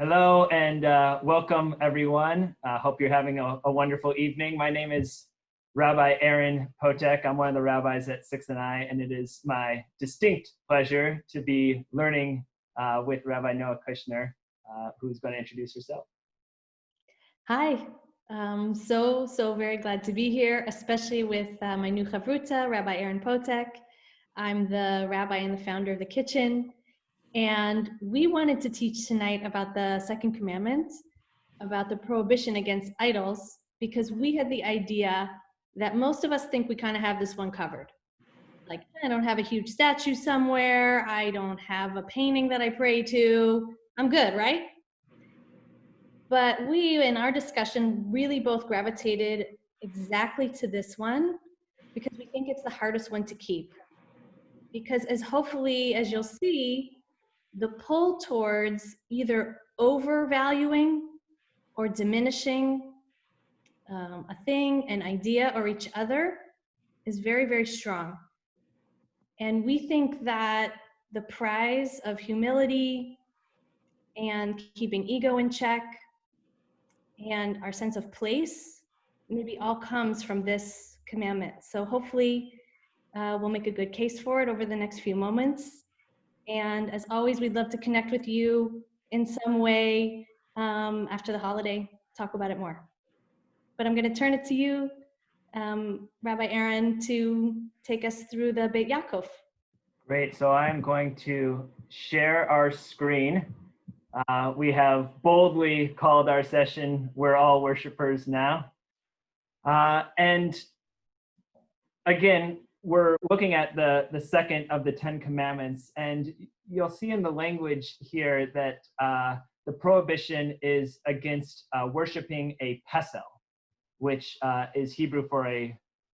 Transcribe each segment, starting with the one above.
Hello and welcome everyone. Hope you're having a wonderful evening. My name is Rabbi Aaron Potek. I'm one of the rabbis at Sixth and I, and it is my distinct pleasure to be learning with Rabbi Noa Kushner, who's going to introduce herself. Hi, so very glad to be here, especially with my new chavruta, Rabbi Aaron Potek. I'm the rabbi and the founder of the kitchen. And we wanted to teach tonight about the second commandment, about the prohibition against idols, because we had the idea that most of us think we kind of have this one covered. Like, I don't have a huge statue somewhere. I don't have a painting that I pray to. I'm good, right? But we, in our discussion, really both gravitated exactly to this one because we think it's the hardest one to keep. Because as you'll see, the pull towards either overvaluing or diminishing a thing, an idea, or each other is very, very strong. And we think that the prize of humility and keeping ego in check and our sense of place maybe all comes from this commandment. So hopefully we'll make a good case for it over the next few moments. And as always, we'd love to connect with you in some way after the holiday, talk about it more. But I'm going to turn it to you, Rabbi Aaron, to take us through the Beit Yaakov. Great, so I'm going to share our screen. We have boldly called our session, We're All Worshipers Now. And again, we're looking at the second of the 10 commandments, and you'll see in the language here that the prohibition is against worshiping a pesel, which is Hebrew for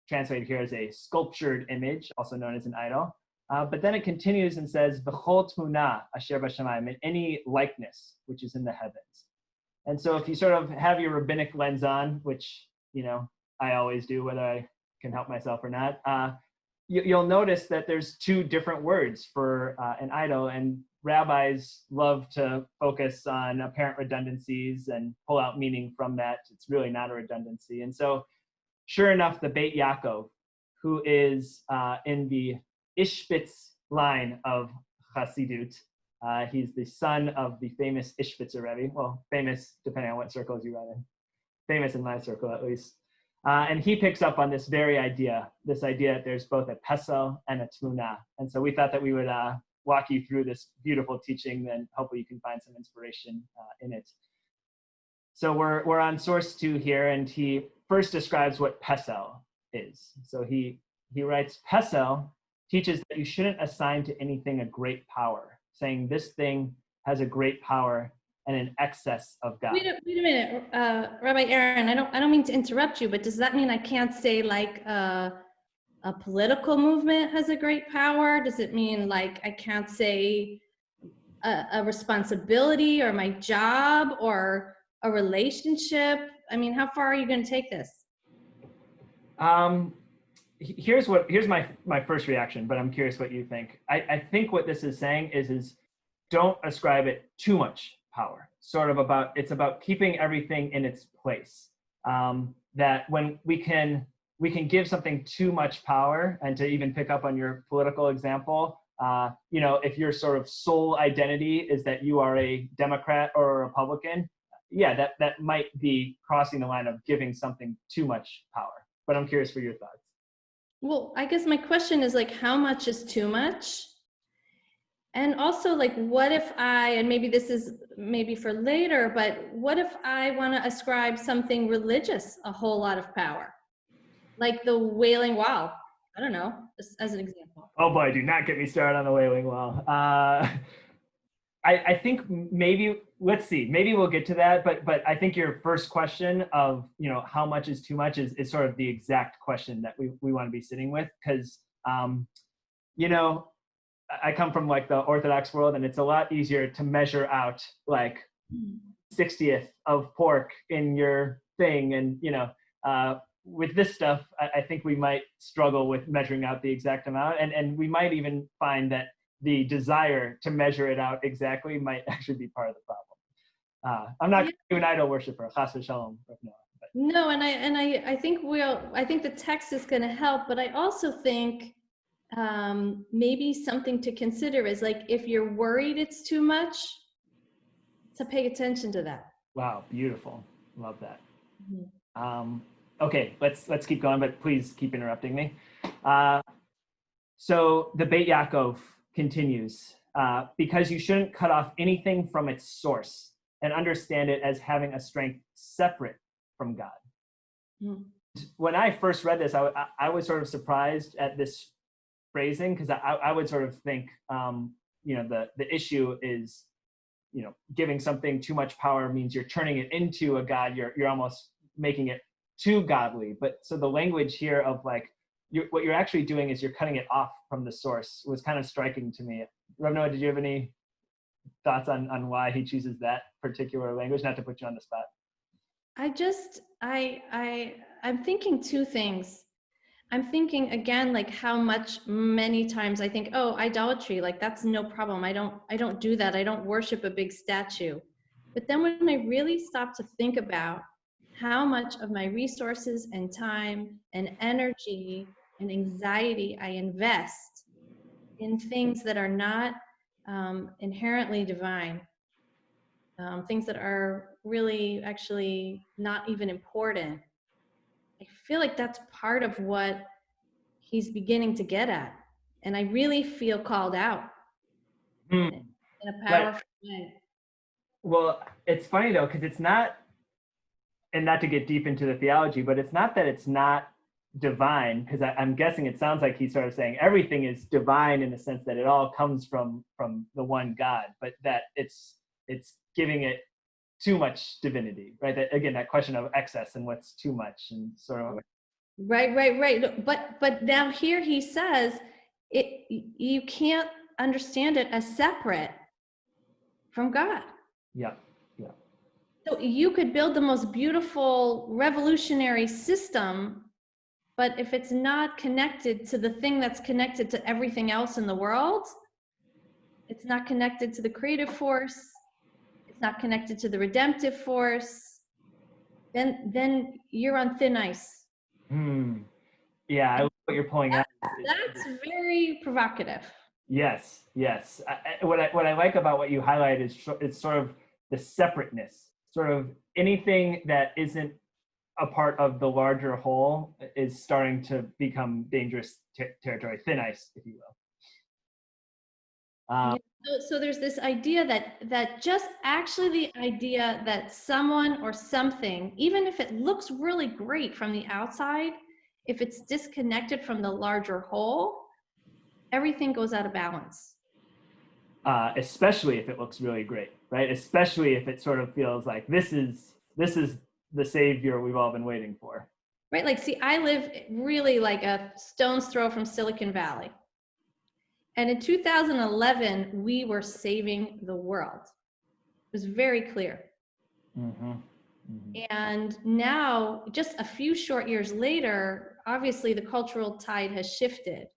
translated here as a sculptured image, also known as an idol. But then it continues and says, V'chol tmuna asher b'shamayim, any likeness which is in the heavens. And so if you sort of have your rabbinic lens on, which I always do, whether I can help myself or not, you'll notice that there's two different words for an idol, and rabbis love to focus on apparent redundancies and pull out meaning from that. It's really not a redundancy. And so sure enough, the Beit Yaakov, who is in the Ishbitz line of Chassidut, he's the son of the famous Ishbitzer Rebbe, well, famous depending on what circles you run in, famous in my circle at least. And he picks up on this very idea, that there's both a pesel and a tmuna. And so we thought that we would walk you through this beautiful teaching, then hopefully you can find some inspiration in it. So we're on source 2 here, and he first describes what pesel is. So he writes, pesel teaches that you shouldn't assign to anything a great power, saying this thing has a great power and an excess of God. Wait a minute, Rabbi Aaron. I don't mean to interrupt you, but does that mean I can't say like a political movement has a great power? Does it mean like I can't say a responsibility or my job or a relationship? I mean, how far are you going to take this? Here's my first reaction, but I'm curious what you think. I think what this is saying is don't ascribe it too much power. It's about keeping everything in its place. That when we can give something too much power, and to even pick up on your political example, if your sort of sole identity is that you are a Democrat or a Republican, yeah, that might be crossing the line of giving something too much power. But I'm curious for your thoughts. Well, I guess my question is like, how much is too much? And also like, what if and maybe this is maybe for later, but what if I want to ascribe something religious a whole lot of power? Like the Wailing Wall. I don't know, just as an example. Oh boy, do not get me started on the Wailing Wall. I think maybe, let's see, maybe we'll get to that, but I think your first question of, how much is too much is sort of the exact question that we want to be sitting with, because, I come from like the Orthodox world, and it's a lot easier to measure out like 60th of pork in your thing. And, with this stuff, I think we might struggle with measuring out the exact amount. And we might even find that the desire to measure it out exactly might actually be part of the problem. I'm not an idol worshiper. Chas v'shalom. No, and I think I think the text is going to help, but I also think maybe something to consider is like if you're worried it's too much, to pay attention to that. Wow, beautiful. Love that. Mm-hmm. Okay, let's keep going, but please keep interrupting me. So the Beit Yaakov continues, because you shouldn't cut off anything from its source and understand it as having a strength separate from God. Mm. When I first read this, I was sort of surprised at this phrasing, because I would sort of think, the issue is, giving something too much power means you're turning it into a god. You're almost making it too godly. But so the language here of like, what you're actually doing is you're cutting it off from the source was kind of striking to me. Rabbi Noa, did you have any thoughts on why he chooses that particular language? Not to put you on the spot. I'm thinking two things. I'm thinking again, like how many times I think, oh, idolatry, like that's no problem. I don't do that. I don't worship a big statue. But then when I really stop to think about how much of my resources and time and energy and anxiety I invest in things that are not inherently divine, things that are really actually not even important, I feel like that's part of what he's beginning to get at. And I really feel called out in a powerful way. Well, it's funny though, because it's not, and not to get deep into the theology, but it's not that it's not divine, because I'm guessing it sounds like he's sort of saying everything is divine in the sense that it all comes from the one God, but that it's giving it too much divinity, right? That, again, that question of excess and what's too much and sort of. Right. But now here he says you can't understand it as separate from God. Yeah. So you could build the most beautiful revolutionary system, but if it's not connected to the thing that's connected to everything else in the world, it's not connected to the creative force, it's not connected to the redemptive force, then you're on thin ice. Yeah, I love what you're pulling out. That's very provocative. Yes. What I like about what you highlight is it's sort of the separateness, sort of anything that isn't a part of the larger whole is starting to become dangerous territory, thin ice, if you will. So there's this idea that just actually the idea that someone or something, even if it looks really great from the outside, if it's disconnected from the larger whole, everything goes out of balance. Especially if it looks really great, right? Especially if it sort of feels like this is the savior we've all been waiting for. Right, like, see, I live really like a stone's throw from Silicon Valley. And in 2011, we were saving the world. It was very clear. And now, just a few short years later, obviously the cultural tide has shifted.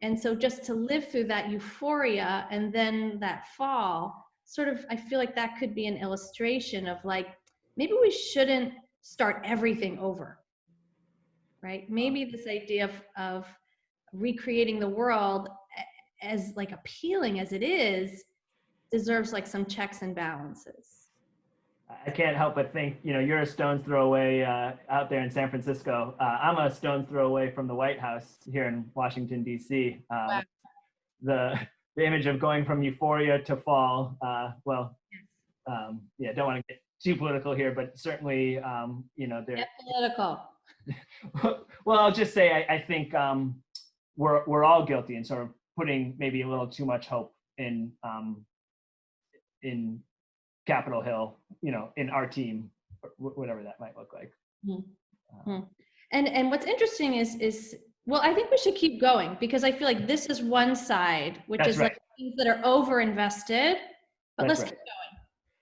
And so just to live through that euphoria and then that fall, sort of, I feel like that could be an illustration of like, maybe we shouldn't start everything over, right? Maybe this idea of recreating the world, as like appealing as it is, deserves like some checks and balances. I can't help but think, you're a stone's throw away out there in San Francisco. I'm a stone's throw away from the White House here in Washington, D.C. Wow. The image of going from euphoria to fall, don't want to get too political here, but certainly, they're Get political. Well, I'll just say, I think we're all guilty in sort of putting maybe a little too much hope in Capitol Hill, in our team, whatever that might look like. And what's interesting is, well, I think we should keep going, because I feel like this is one side, which is like things that are over invested, but let's keep going.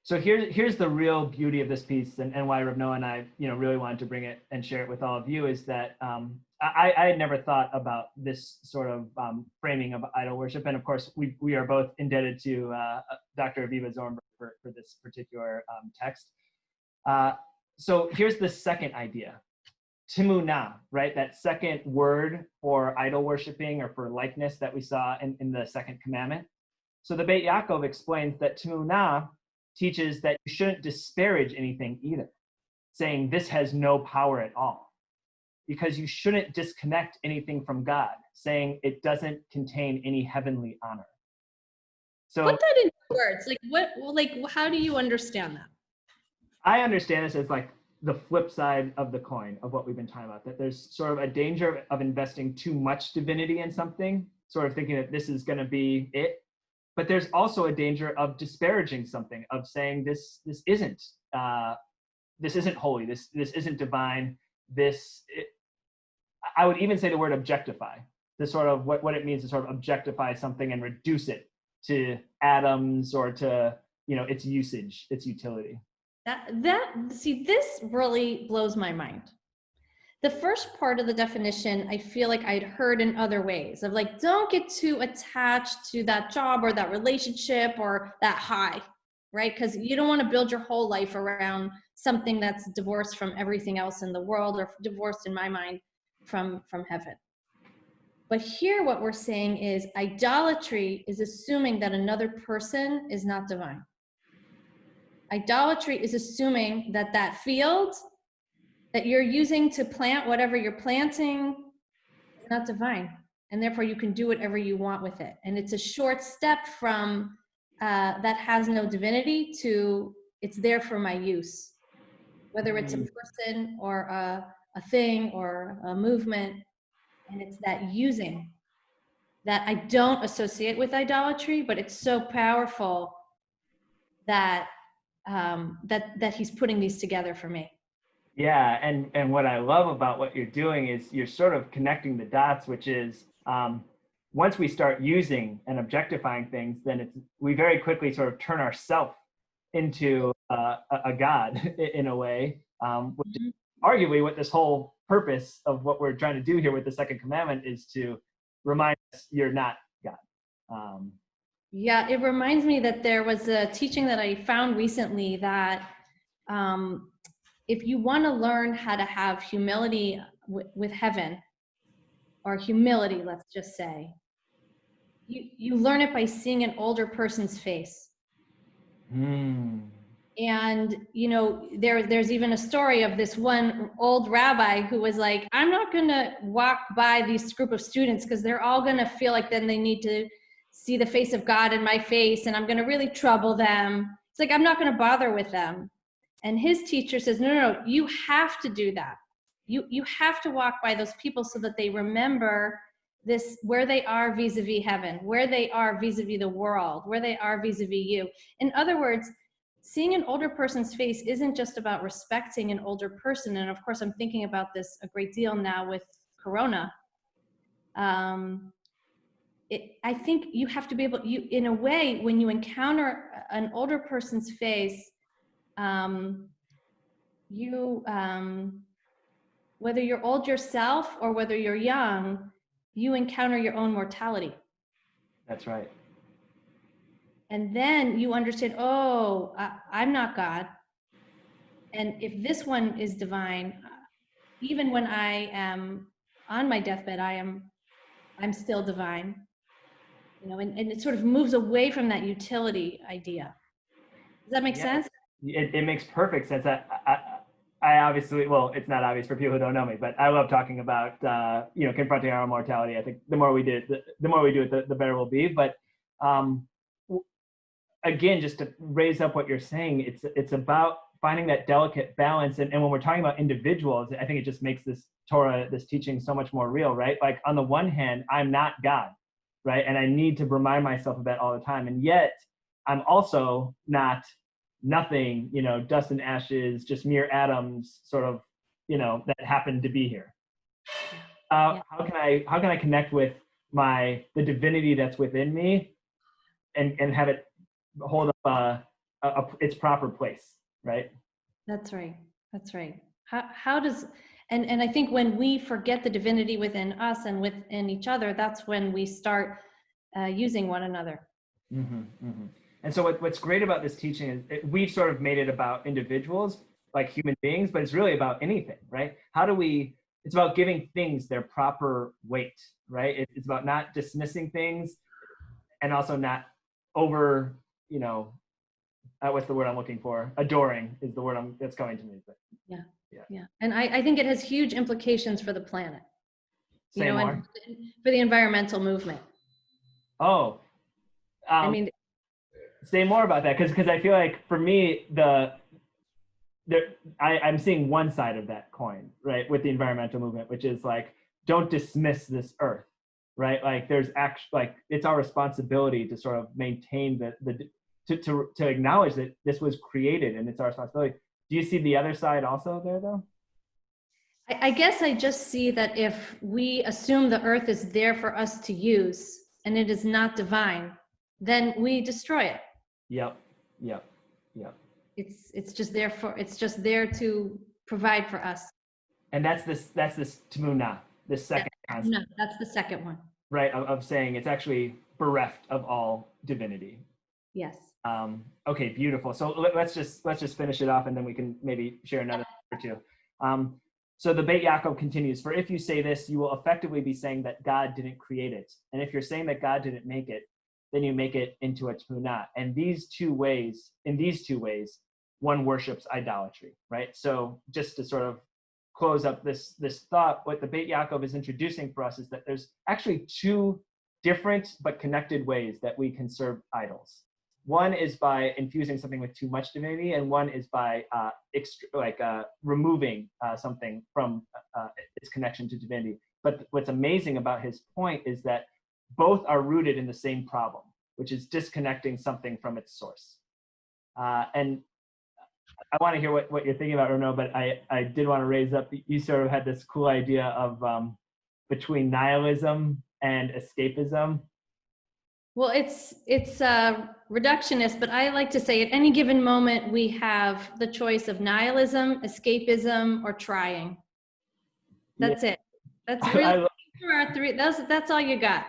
So here's the real beauty of this piece, and why Rabbi Noa and I, really wanted to bring it and share it with all of you, is that I had never thought about this sort of framing of idol worship. And of course, we are both indebted to Dr. Aviva Zornberg for this particular text. So here's the second idea, timunah, right? That second word for idol worshiping or for likeness that we saw in the second commandment. So the Beit Yaakov explains that timunah teaches that you shouldn't disparage anything either, saying this has no power at all, because you shouldn't disconnect anything from God, saying it doesn't contain any heavenly honor. So put that in words. How do you understand that? I understand this as like the flip side of the coin of what we've been talking about, that there's sort of a danger of investing too much divinity in something, sort of thinking that this is going to be it. But there's also a danger of disparaging something, of saying this isn't holy, this isn't divine, I would even say the word objectify, to sort of what it means to sort of objectify something and reduce it to atoms or to, its usage, its utility. See, this really blows my mind. The first part of the definition, I feel like I'd heard in other ways of like, don't get too attached to that job or that relationship or that high, right? Because you don't want to build your whole life around something that's divorced from everything else in the world, or divorced, in my mind, from heaven. But here what we're saying is idolatry is assuming that another person is not divine. Idolatry is assuming that that field that you're using to plant whatever you're planting is not divine, and therefore you can do whatever you want with it. And it's a short step from that has no divinity to it's there for my use, whether it's a person or a thing or a movement. And it's that using that I don't associate with idolatry, but it's so powerful that that he's putting these together for me. Yeah, and what I love about what you're doing is you're sort of connecting the dots, which is once we start using and objectifying things, then we very quickly sort of turn ourselves into a god in a way, which is arguably what this whole purpose of what we're trying to do here with the second commandment is, to remind us you're not God. Yeah, it reminds me that there was a teaching that I found recently that if you want to learn how to have humility with heaven, or humility, let's just say, you learn it by seeing an older person's face. And there's even a story of this one old rabbi who was like, I'm not going to walk by this group of students because they're all going to feel like then they need to see the face of God in my face, and I'm going to really trouble them. It's like, I'm not going to bother with them. And his teacher says, no, you have to do that. You have to walk by those people so that they remember this, where they are vis-a-vis heaven, where they are vis-a-vis the world, where they are vis-a-vis you. In other words, seeing an older person's face isn't just about respecting an older person. And of course, I'm thinking about this a great deal now with Corona. I think you have to be able, in a way, when you encounter an older person's face, whether you're old yourself or whether you're young, you encounter your own mortality. That's right. And then you understand, I'm not God. And if this one is divine, even when I am on my deathbed, I'm still divine. And it sort of moves away from that utility idea. Does that make sense? It makes perfect sense. I obviously, well, it's not obvious for people who don't know me, but I love talking about, confronting our own mortality. I think the more we do it, the better we'll be. But again, just to raise up what you're saying, it's about finding that delicate balance. And when we're talking about individuals, I think it just makes this Torah, this teaching, so much more real, right? Like, on the one hand, I'm not God, right? And I need to remind myself of that all the time. And yet I'm also not nothing, dust and ashes, just mere atoms, sort of, that happen to be here. How can I connect with the divinity that's within me and have it hold up its proper place, right? That's right. How does, And I think when we forget the divinity within us and within each other, that's when we start using one another. Mm-hmm, mm-hmm. And so what's great about this teaching is we've sort of made it about individuals, like human beings, but it's really about anything, right? It's about giving things their proper weight, right? It's about not dismissing things and also not over, what's the word I'm looking for? Adoring is the word that's coming to me. But yeah. And I think it has huge implications for the planet, Say more. and for the environmental movement. Oh, I mean, say more about that, because I feel like for me I'm seeing one side of that coin, right, with the environmental movement, which is like, don't dismiss this earth, right? Like there's actually, like, it's our responsibility to sort of maintain to acknowledge that this was created and it's our responsibility. Do you see the other side also there though? I guess I just see that if we assume the earth is there for us to use and it is not divine, then we destroy it. Yep. It's just there to provide for us. And that's this Tmuna, the second concept. No, that's the second one. Right, of saying it's actually bereft of all divinity. Yes. Okay, beautiful. So let's just finish it off, and then we can maybe share another or two. So the Beit Yaakov continues, for if you say this, you will effectively be saying that God didn't create it. And if you're saying that God didn't make it, then you make it into a tmuna. And in these two ways, one worships idolatry, right? So just to sort of close up this thought, what the Beit Yaakov is introducing for us is that there's actually two different but connected ways that we can serve idols. One is by infusing something with too much divinity, and one is by removing something from its connection to divinity. But what's amazing about his point is that both are rooted in the same problem, which is disconnecting something from its source. And I want to hear what you're thinking about, Renaud, but I did want to raise up, you sort of had this cool idea of between nihilism and escapism. Well, it's reductionist, but I like to say at any given moment, we have the choice of nihilism, escapism, or trying. That's it. That's really our three. That's all you got.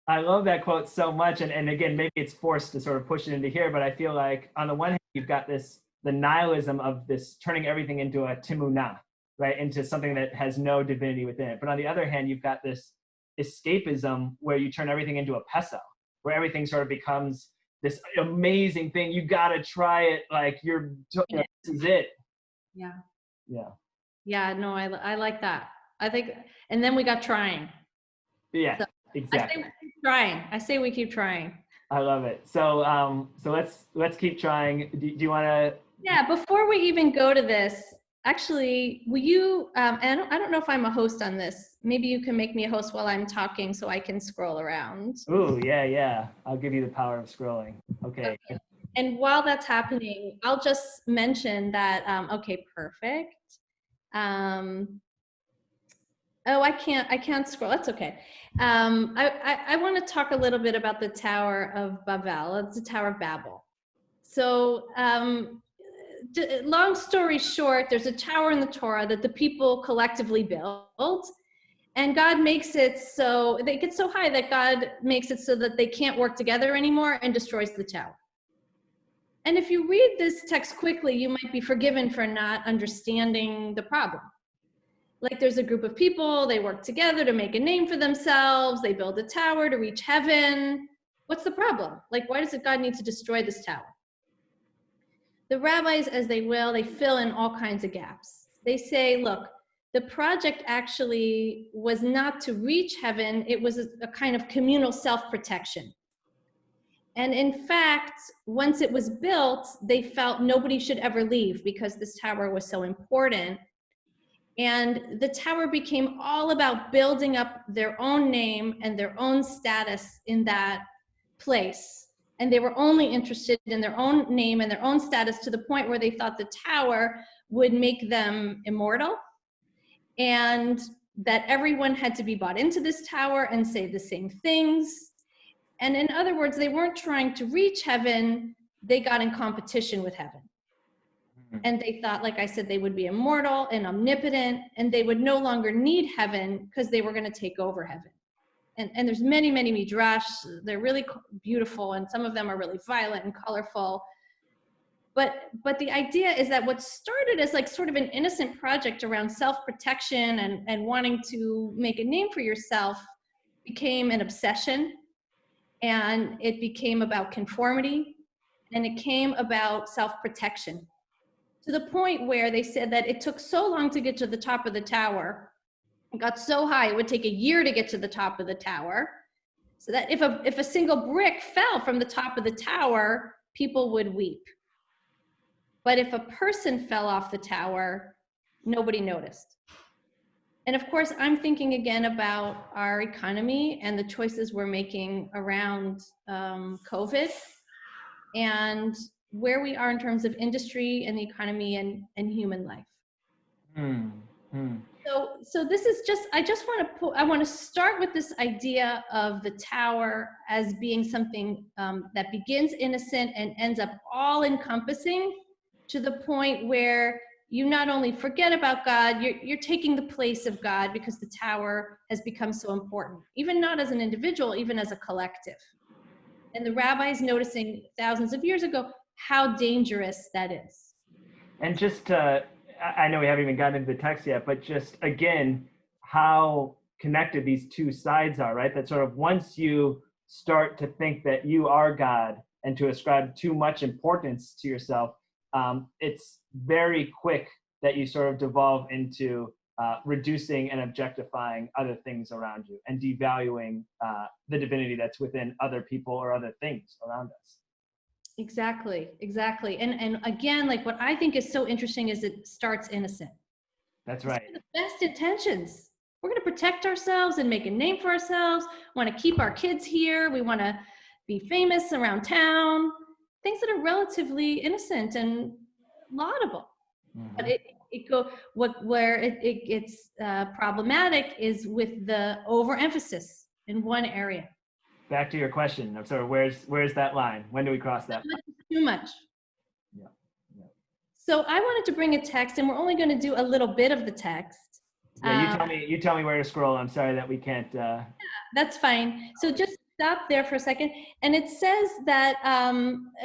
I love that quote so much. And again, maybe it's forced to sort of push it into here, but I feel like on the one hand, you've got the nihilism of this turning everything into a timuna, right? Into something that has no divinity within it. But on the other hand, you've got this escapism where you turn everything into a peso, where everything sort of becomes this amazing thing. You got to try it. Like this is it. Yeah. Yeah. Yeah. No, I like that. I think, and then we got trying. Yeah, so exactly. I say we keep trying. I love it. So let's keep trying. Do you want to? Yeah. Before we even go to this, actually, will you? And I don't know if I'm a host on this. Maybe you can make me a host while I'm talking, so I can scroll around. Ooh, yeah. I'll give you the power of scrolling. Okay. And while that's happening, I'll just mention that. Okay, perfect. Oh, I can't scroll. That's okay. I want to talk a little bit about the Tower of Babel. It's the Tower of Babel. So, long story short, there's a tower in the Torah that the people collectively built, and God makes it so they get so high that God makes it so that they can't work together anymore and destroys the tower. And if you read this text quickly, you might be forgiven for not understanding the problem. Like there's a group of people, they work together to make a name for themselves, they build a tower to reach heaven. What's the problem? Like, why does God need to destroy this tower? The rabbis, as they fill in all kinds of gaps. They say, look, the project actually was not to reach heaven, it was a kind of communal self-protection. And in fact, once it was built, they felt nobody should ever leave because this tower was so important. And the tower became all about building up their own name and their own status in that place. And they were only interested in their own name and their own status to the point where they thought the tower would make them immortal and that everyone had to be bought into this tower and say the same things. And in other words, they weren't trying to reach heaven, they got in competition with heaven. And they thought, like I said, they would be immortal and omnipotent, and they would no longer need heaven because they were going to take over heaven. And there's many, many midrash. They're really beautiful, and some of them are really violent and colorful. But the idea is that what started as like sort of an innocent project around self-protection and wanting to make a name for yourself became an obsession, and it became about conformity, and it came about self-protection, to the point where they said that it took so long to get to the top of the tower. It got so high, it would take a year to get to the top of the tower. So that if a single brick fell from the top of the tower, people would weep. But if a person fell off the tower, nobody noticed. And of course, I'm thinking again about our economy and the choices we're making around COVID and where we are in terms of industry and the economy and human life. So this is just, I want to start with this idea of the tower as being something that begins innocent and ends up all encompassing, to the point where you not only forget about God, you're taking the place of God because the tower has become so important, even not as an individual, even as a collective. And the rabbis noticing thousands of years ago how dangerous that is. And just I know we haven't even gotten into the text yet, but just again, how connected these two sides are, right? That sort of once you start to think that you are God and to ascribe too much importance to yourself, it's very quick that you sort of devolve into reducing and objectifying other things around you and devaluing the divinity that's within other people or other things around us. Exactly. And again, like what I think is so interesting is it starts innocent. That's right. It's the best intentions. We're going to protect ourselves and make a name for ourselves. Want to keep our kids here. We want to be famous around town. Things that are relatively innocent and laudable. But where it gets problematic is with the overemphasis in one area. Back to your question of sort of where's that line? When do we cross that? Too much. Yeah. So I wanted to bring a text, and we're only going to do a little bit of the text. Yeah, you tell me where to scroll. I'm sorry that we can't. Yeah, that's fine. So just stop there for a second. And it says that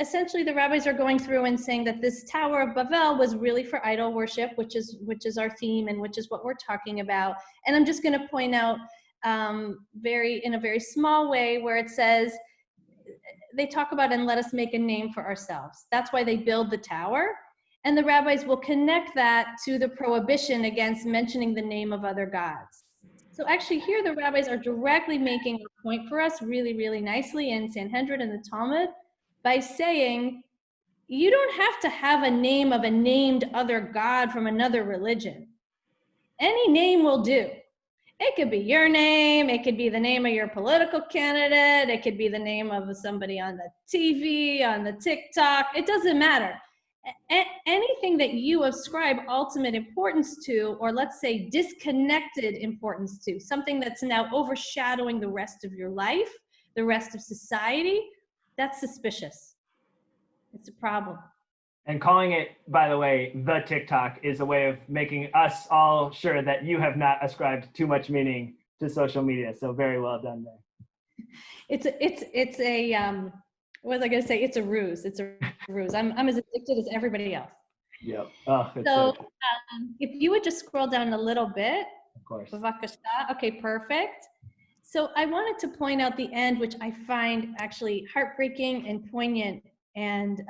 essentially the rabbis are going through and saying that this Tower of Babel was really for idol worship, which is our theme and which is what we're talking about. And I'm just going to point out in a very small way where it says, they talk about, and let us make a name for ourselves. That's why they build the tower. And the rabbis will connect that to the prohibition against mentioning the name of other gods. So actually here the rabbis are directly making a point for us really, really nicely in Sanhedrin and the Talmud by saying, you don't have to have a name of a named other god from another religion. Any name will do. It could be your name, it could be the name of your political candidate, it could be the name of somebody on the TV, on the TikTok, it doesn't matter. Anything that you ascribe ultimate importance to, or let's say disconnected importance to, something that's now overshadowing the rest of your life, the rest of society, that's suspicious. It's a problem. And calling it, by the way, the TikTok is a way of making us all sure that you have not ascribed too much meaning to social media. So very well done there. It's a what was I going to say? It's a ruse. It's a ruse. I'm as addicted as everybody else. Yep. So if you would just scroll down a little bit. Of course. Okay, perfect. So I wanted to point out the end, which I find actually heartbreaking and poignant and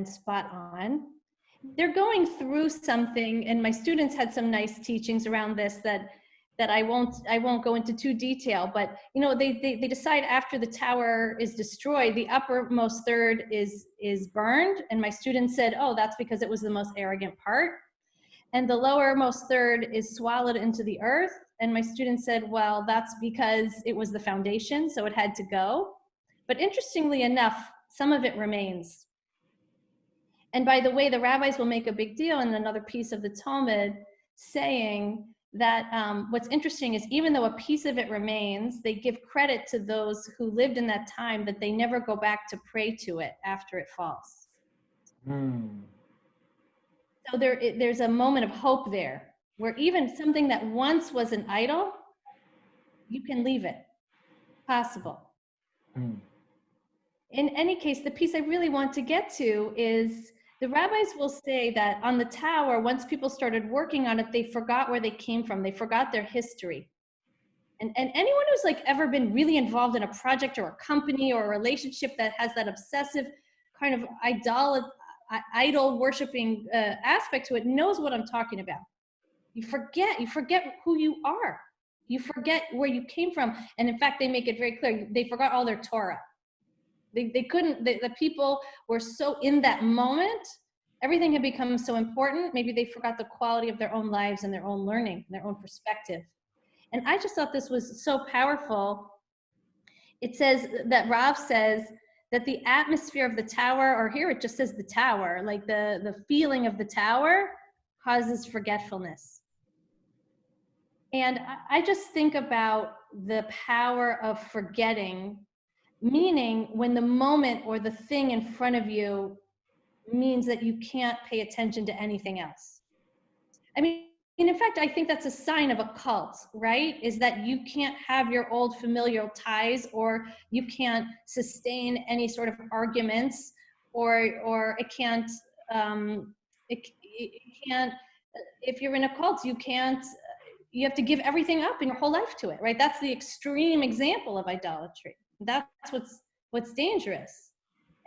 spot on. They're going through something, and my students had some nice teachings around this that I won't go into too detail, but you know, they decide after the tower is destroyed, the uppermost third is burned, and my students said, oh, that's because it was the most arrogant part, and the lowermost third is swallowed into the earth, and my students said, well, that's because it was the foundation, so it had to go. But interestingly enough, some of it remains. And by the way, the rabbis will make a big deal in another piece of the Talmud saying that what's interesting is even though a piece of it remains, they give credit to those who lived in that time that they never go back to pray to it after it falls. So there's a moment of hope there, where even something that once was an idol, you can leave it. Possible. Mm. In any case, the piece I really want to get to is the rabbis will say that on the tower, once people started working on it, they forgot where they came from. They forgot their history. And anyone who's like ever been really involved in a project or a company or a relationship that has that obsessive kind of idol worshiping aspect to it knows what I'm talking about. You forget who you are. You forget where you came from. And in fact, they make it very clear. They forgot all their Torah. They couldn't, the people were so in that moment, everything had become so important. Maybe they forgot the quality of their own lives and their own learning, and their own perspective. And I just thought this was so powerful. It says that Rav says that the atmosphere of the tower, or here it just says the tower, like the feeling of the tower causes forgetfulness. And I just think about the power of forgetting, meaning when the moment or the thing in front of you means that you can't pay attention to anything else. I mean, in fact, I think that's a sign of a cult, right? Is that you can't have your old familial ties, or you can't sustain any sort of arguments, or it can't, it can't, if you're in a cult, you can't, you have to give everything up in your whole life to it, right? That's the extreme example of idolatry. That's what's dangerous.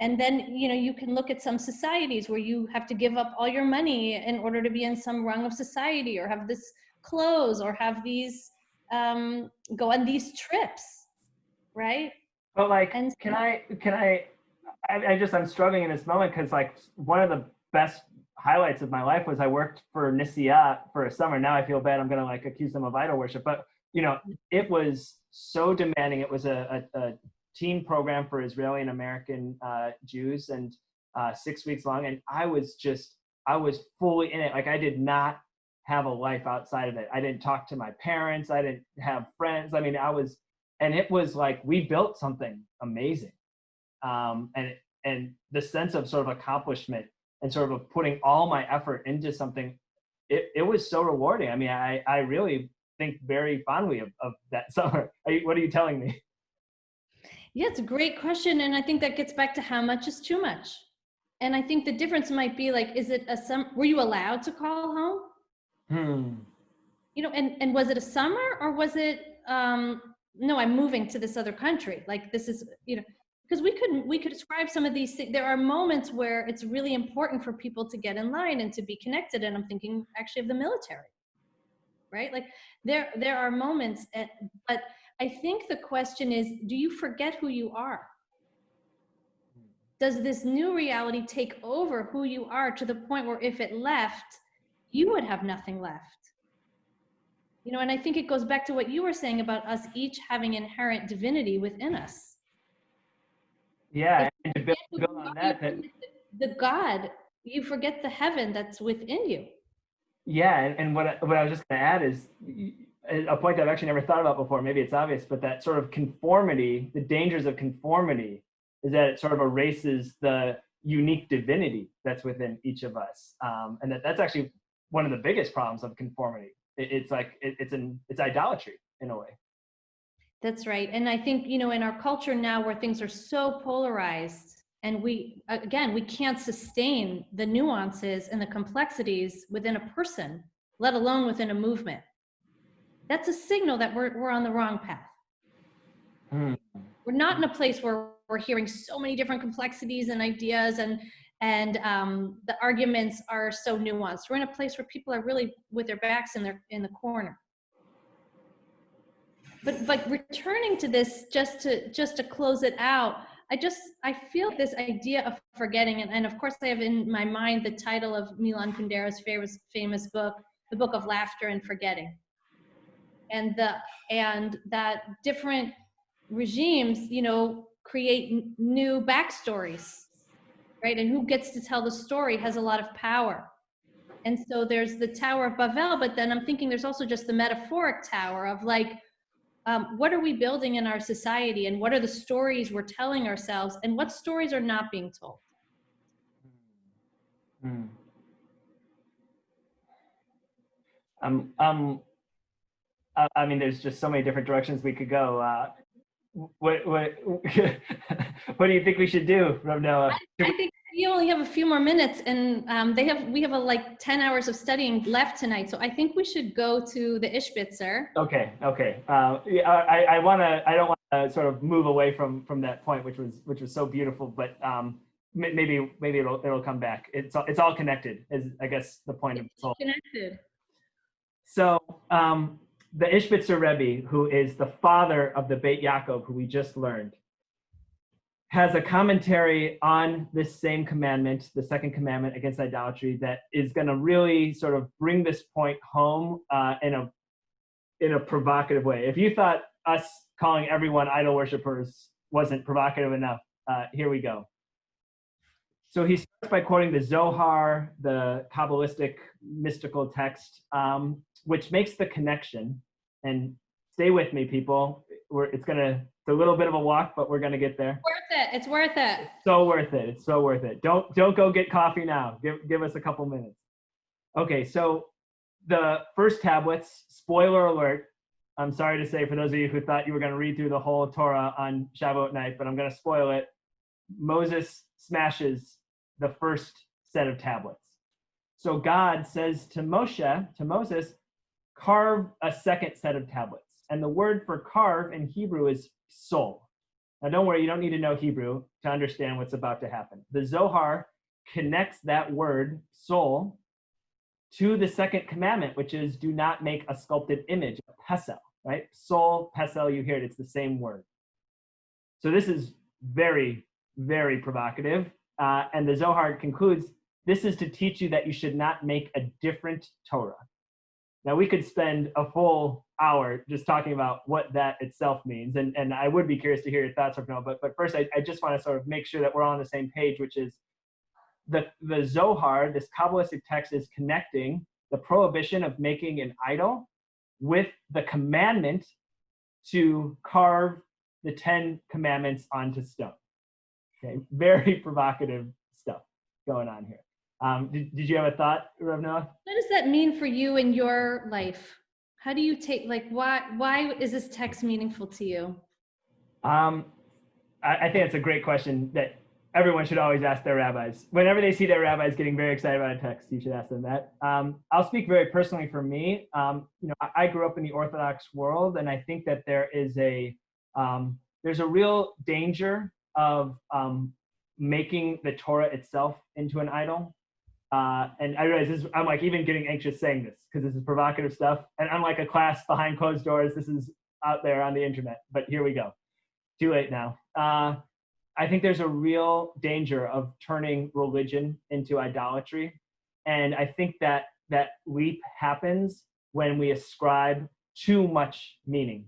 And then, you know, you can look at some societies where you have to give up all your money in order to be in some rung of society, or have this clothes, or have these, go on these trips, right? But like, And I'm struggling in this moment, because like one of the best highlights of my life was I worked for Nisiat for a summer. Now I feel bad. I'm going to like accuse them of idol worship, but you know, it was so demanding. It was a teen program for Israeli and American Jews, and 6 weeks long. And I was fully in it. Like I did not have a life outside of it. I didn't talk to my parents. I didn't have friends. I mean, and it was like, we built something amazing. And the sense of sort of accomplishment and sort of putting all my effort into something, it was so rewarding. I mean, I really think very fondly of that summer. What are you telling me? yeah, it's a great question. And I think that gets back to how much is too much. And I think the difference might be like, were you allowed to call home? You know, and was it a summer, or was it, no, I'm moving to this other country. Like this is, you know, because we could describe some of these things. There are moments where it's really important for people to get in line and to be connected. And I'm thinking actually of the military, right? Like there are moments, but I think the question is, do you forget who you are? Does this new reality take over who you are to the point where if it left, you would have nothing left? You know, and I think it goes back to what you were saying about us each having inherent divinity within us. Yeah, and to build on that, the God, you forget the heaven that's within you. Yeah, and what I was just going to add is a point that I've actually never thought about before. Maybe it's obvious, but that sort of conformity, the dangers of conformity, is that it sort of erases the unique divinity that's within each of us, and that's actually one of the biggest problems of conformity. It's like it's idolatry in a way. That's right. And I think, you know, in our culture now where things are so polarized, and we can't sustain the nuances and the complexities within a person, let alone within a movement. That's a signal that we're on the wrong path. We're not in a place where we're hearing so many different complexities and ideas, and the arguments are so nuanced. We're in a place where people are really with their backs in the corner. But returning to this, just to close it out, I feel this idea of forgetting, and of course I have in my mind the title of Milan Kundera's famous book, The Book of Laughter and Forgetting, and that different regimes, you know, create new backstories, right? And who gets to tell the story has a lot of power. And so there's the Tower of Babel, but then I'm thinking there's also just the metaphoric tower of like, what are we building in our society, and what are the stories we're telling ourselves, and what stories are not being told? I mean, there's just so many different directions we could go. What what do you think we should do, Rabbi Noa? I think you only have a few more minutes, and we have like 10 hours of studying left tonight. So I think we should go to the Ishbitzer. Okay. Yeah, I don't want to sort of move away from that point, which was so beautiful, but maybe it'll come back. It's all connected, is I guess the point of this whole. Connected. So the Ishbitzer Rebbe, who is the father of the Beit Yaakov, who we just learned, has a commentary on this same commandment, the second commandment against idolatry, that is going to really sort of bring this point home in a provocative way. If you thought us calling everyone idol worshipers wasn't provocative enough, here we go. So he starts by quoting the Zohar, the Kabbalistic mystical text, which makes the connection. And stay with me, people. It's a little bit of a walk, but we're gonna get there. It's worth it. So worth it. It's so worth it. Don't go get coffee now. Give us a couple minutes. Okay, so the first tablets, spoiler alert. I'm sorry to say, for those of you who thought you were going to read through the whole Torah on Shavuot night, but I'm going to spoil it. Moses smashes the first set of tablets. So God says to Moses, carve a second set of tablets. And the word for carve in Hebrew is sol. Now don't worry, you don't need to know Hebrew to understand what's about to happen. The Zohar connects that word, sol, to the second commandment, which is do not make a sculpted image, a pesel, right? Sol, pesel, you hear it, it's the same word. So this is very, very provocative. And the Zohar concludes, this is to teach you that you should not make a different Torah. Now we could spend a full hour just talking about what that itself means. And I would be curious to hear your thoughts, Rabbi Noa, but first I just want to sort of make sure that we're all on the same page, which is the Zohar, this Kabbalistic text, is connecting the prohibition of making an idol with the commandment to carve the 10 commandments onto stone. Okay, very provocative stuff going on here. Did you have a thought, Rabbi Noa? What does that mean for you in your life? How do you take, why is this text meaningful to you? I think it's a great question that everyone should always ask their rabbis. Whenever they see their rabbis getting very excited about a text, you should ask them that. I'll speak very personally for me. I grew up in the Orthodox world, and I think that there's a real danger of making the Torah itself into an idol. And I realize I'm like even getting anxious saying this because this is provocative stuff. And unlike a class behind closed doors, this is out there on the internet. But here we go. Too late now. I think there's a real danger of turning religion into idolatry. And I think that leap happens when we ascribe too much meaning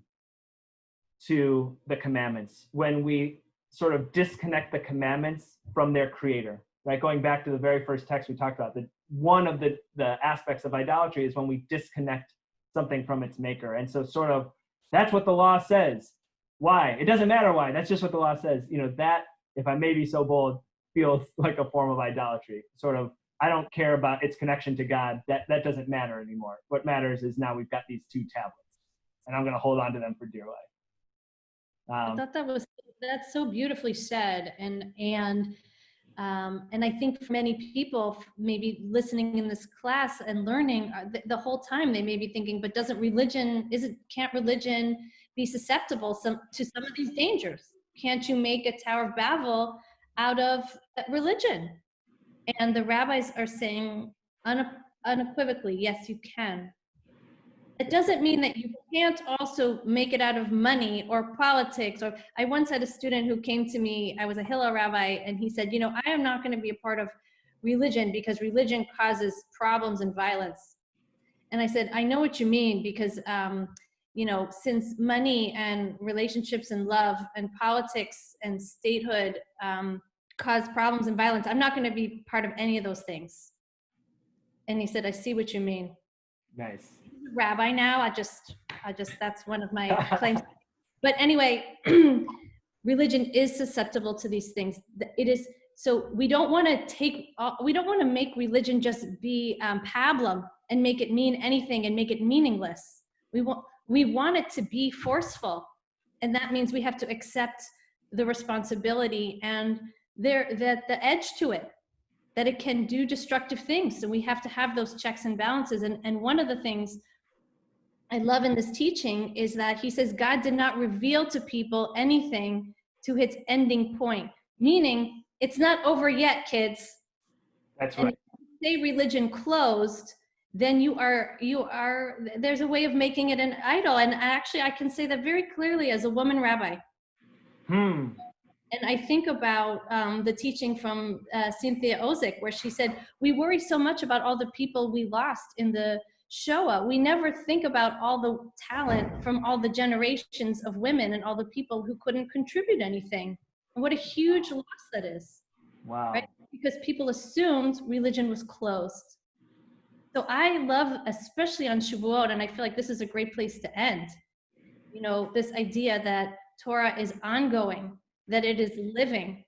to the commandments, when we sort of disconnect the commandments from their creator, right? Going back to the very first text we talked about, one of the aspects of idolatry is when we disconnect something from its maker. And so sort of, that's what the law says. Why? It doesn't matter why. That's just what the law says. That, if I may be so bold, feels like a form of idolatry. Sort of, I don't care about its connection to God. That doesn't matter anymore. What matters is now we've got these 2 tablets, and I'm going to hold on to them for dear life. I thought that's so beautifully said, and I think for many people maybe listening in this class and learning the whole time, they may be thinking, but can't religion be susceptible to some of these dangers? Can't you make a Tower of Babel out of religion? And the rabbis are saying unequivocally, yes, you can. It doesn't mean that you can't also make it out of money or politics. Or I once had a student who came to me, I was a Hillel rabbi, and he said, I am not going to be a part of religion because religion causes problems and violence. And I said, I know what you mean, because, since money and relationships and love and politics and statehood cause problems and violence, I'm not going to be part of any of those things. And he said, I see what you mean. Nice. Rabbi now, I just that's one of my claims. But anyway, religion is susceptible to these things. It is. So we don't want to make religion just be pablum and make it mean anything and make it meaningless. We want it to be forceful. And that means we have to accept the responsibility and the edge to it, that it can do destructive things. So we have to have those checks and balances. And one of the things I love in this teaching is that he says God did not reveal to people anything to its ending point, meaning it's not over yet, kids. That's and right. if you say religion closed, then you are there's a way of making it an idol. And actually I can say that very clearly as a woman rabbi. And I think about the teaching from Cynthia Ozick, where she said, we worry so much about all the people we lost in the Shoah. We never think about all the talent from all the generations of women and all the people who couldn't contribute anything. And what a huge loss that is. Wow. Right? Because people assumed religion was closed. So I love, especially on Shavuot, and I feel like this is a great place to end, you know, this idea that Torah is ongoing, that it is living,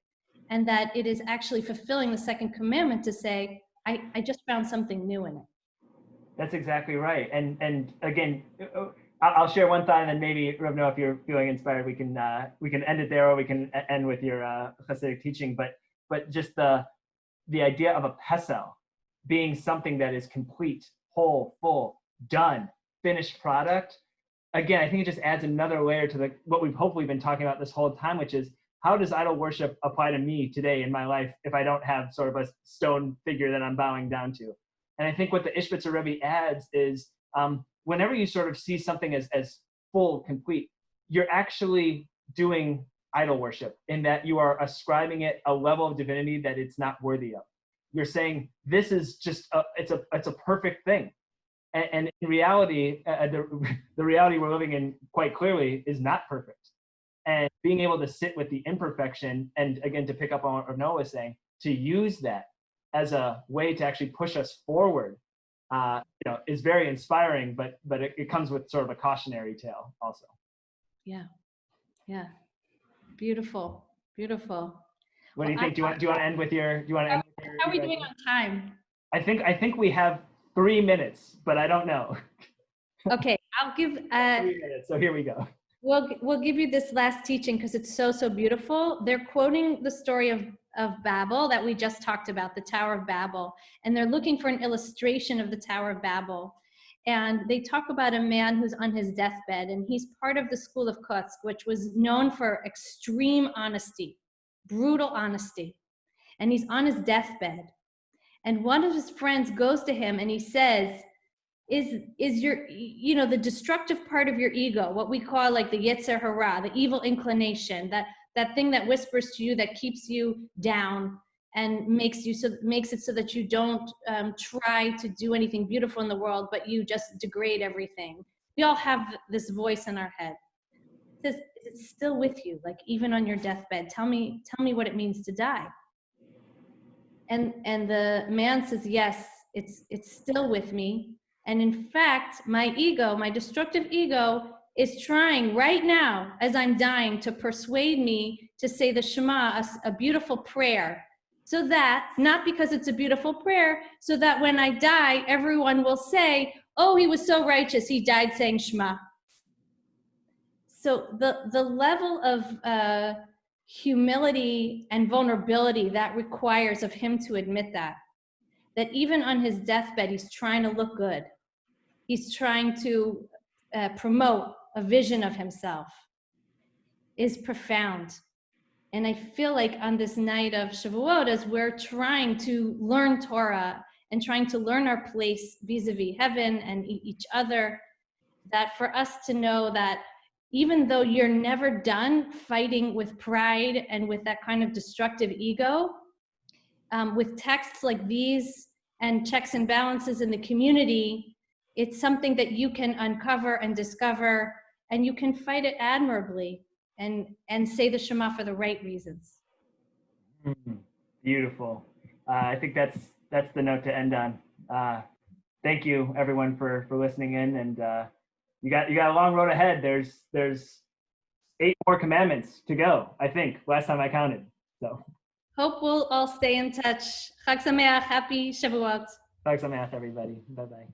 and that it is actually fulfilling the second commandment to say, I just found something new in it. That's exactly right. And again, I'll share one thought, and then maybe Rabbi Noa, if you're feeling inspired, we can end it there, or we can end with your Hasidic teaching. But just the idea of a pesel being something that is complete, whole, full, done, finished product. Again, I think it just adds another layer to what we've hopefully been talking about this whole time, which is how does idol worship apply to me today in my life if I don't have sort of a stone figure that I'm bowing down to? And I think what the Ishbitzer Rebbe adds is whenever you sort of see something as full, complete, you're actually doing idol worship in that you are ascribing it a level of divinity that it's not worthy of. You're saying this is just it's a perfect thing. And in reality, the reality we're living in quite clearly is not perfect. And being able to sit with the imperfection, and again, to pick up on what Noah was saying, to use that as a way to actually push us forward, is very inspiring, but it comes with sort of a cautionary tale also. Yeah. Beautiful. What do you think? Do you want to end with your? How are we doing on time? I think we have 3 minutes, but I don't know. Okay, I'll give 3 minutes. So here we go. We'll give you this last teaching because it's so beautiful. They're quoting the story of Babel that we just talked about, the Tower of Babel, and they're looking for an illustration of the Tower of Babel. And they talk about a man who's on his deathbed, and he's part of the school of Kotsk, which was known for extreme honesty, brutal honesty. And he's on his deathbed. And one of his friends goes to him and he says, is your, the destructive part of your ego, what we call like the Yetzer Hara, the evil inclination, that thing that whispers to you, that keeps you down and makes it so that you don't try to do anything beautiful in the world, but you just degrade everything. We all have this voice in our head. It says, it's still with you, like even on your deathbed. Tell me what it means to die. And the man says, yes, it's still with me. And in fact, my ego, my destructive ego, is trying right now, as I'm dying, to persuade me to say the Shema, a beautiful prayer. So that, not because it's a beautiful prayer, so that when I die, everyone will say, oh, he was so righteous, he died saying Shema. So the level of humility and vulnerability that requires of him to admit that even on his deathbed, he's trying to look good. He's trying to promote a vision of himself, is profound. And I feel like on this night of Shavuot, as we're trying to learn Torah and trying to learn our place vis-a-vis heaven and each other, that for us to know that even though you're never done fighting with pride and with that kind of destructive ego, with texts like these and checks and balances in the community, it's something that you can uncover and discover, and you can fight it admirably and say the Shema for the right reasons. Beautiful. I think that's the note to end on. Thank you everyone for listening in, and you got a long road ahead. There's 8 more commandments to go, I think, last time I counted. So hope we'll all stay in touch. Chag Sameach, happy Shavuot. Chag Sameach, everybody. Bye-bye.